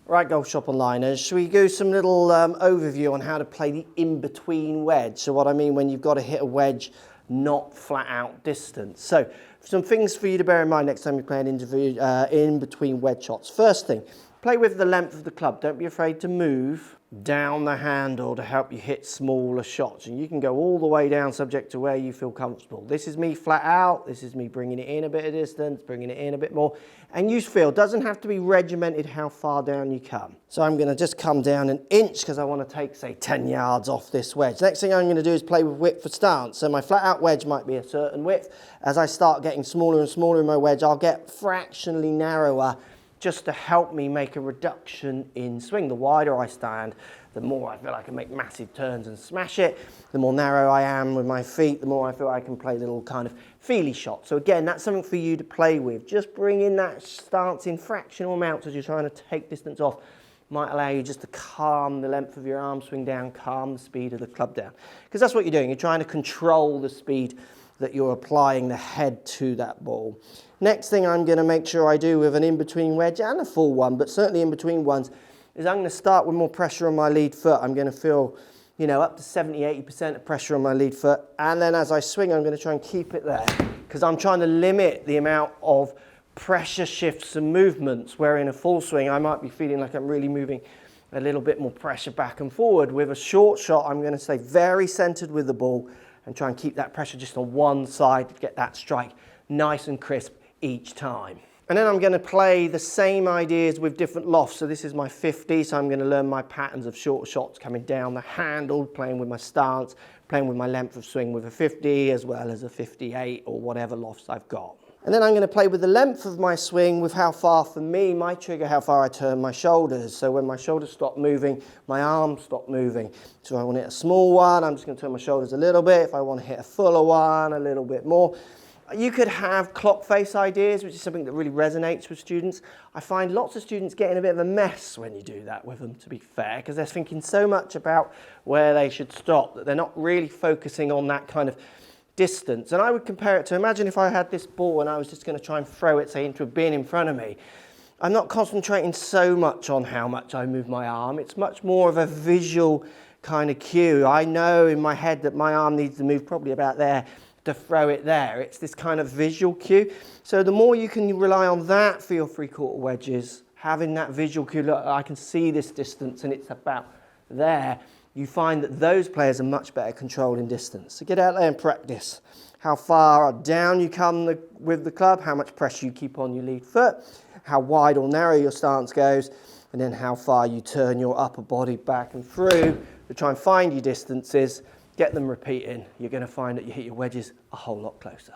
Right, golf shop onliners, should we do some little overview on how to play the in-between wedge? So what I mean when you've got to hit a wedge, not flat out distance. So some things for you to bear in mind next time you're playing in-between wedge shots. First thing, play with the length of the club. Don't be afraid to move down the handle to help you hit smaller shots. And you can go all the way down subject to where you feel comfortable. This is me flat out. This is me bringing it in a bit of distance, bringing it in a bit more. And you feel, doesn't have to be regimented how far down you come. So I'm going to just come down an inch because I want to take, say, 10 yards off this wedge. Next thing I'm going to do is play with width for stance. So my flat out wedge might be a certain width. As I start getting smaller and smaller in my wedge, I'll get fractionally narrower just to help me make a reduction in swing. The wider I stand, the more I feel I can make massive turns and smash it. The more narrow I am with my feet, the more I feel I can play little kind of feely shots. So again, that's something for you to play with. Just bring in that stance in fractional amounts as you're trying to take distance off. Might allow you just to calm the length of your arm swing down, calm the speed of the club down. Because that's what you're doing. You're trying to control the speed that you're applying the head to that ball. Next thing I'm going to make sure I do with an in-between wedge and a full one, but certainly in between ones, is I'm going to start with more pressure on my lead foot. I'm going to feel, you know, up to 70–80% of pressure on my lead foot. And then as I swing, I'm going to try and keep it there because I'm trying to limit the amount of pressure shifts and movements, where in a full swing, I might be feeling like I'm really moving a little bit more pressure back and forward. With a short shot, I'm going to stay very centered with the ball and try and keep that pressure just on one side to get that strike nice and crisp each time. And then I'm going to play the same ideas with different lofts. So this is my 50, so I'm going to learn my patterns of short shots coming down the handle, playing with my stance, playing with my length of swing with a 50 as well as a 58 or whatever lofts I've got. And then I'm going to play with the length of my swing with how far, for me, my trigger, how far I turn my shoulders. So when my shoulders stop moving, my arms stop moving. So if I want to hit a small one, I'm just going to turn my shoulders a little bit. If I want to hit a fuller one, a little bit more. You could have clock face ideas, which is something that really resonates with students. I find lots of students get in a bit of a mess when you do that with them, to be fair, because they're thinking so much about where they should stop that they're not really focusing on that kind of distance. And I would compare it to, imagine if I had this ball and I was just going to try and throw it, say, into a bin in front of me. I'm not concentrating so much on how much I move my arm. It's much more of a visual kind of cue. I know in my head that my arm needs to move probably about there to throw it there. It's this kind of visual cue. So the more you can rely on that for your three-quarter wedges, having that visual cue, look, I can see this distance and it's about there, you find that those players are much better controlling distance. So get out there and practice. How far down you come with the club, how much pressure you keep on your lead foot, how wide or narrow your stance goes, and then how far you turn your upper body back and through to try and find your distances. Get them repeating. You're going to find that you hit your wedges a whole lot closer.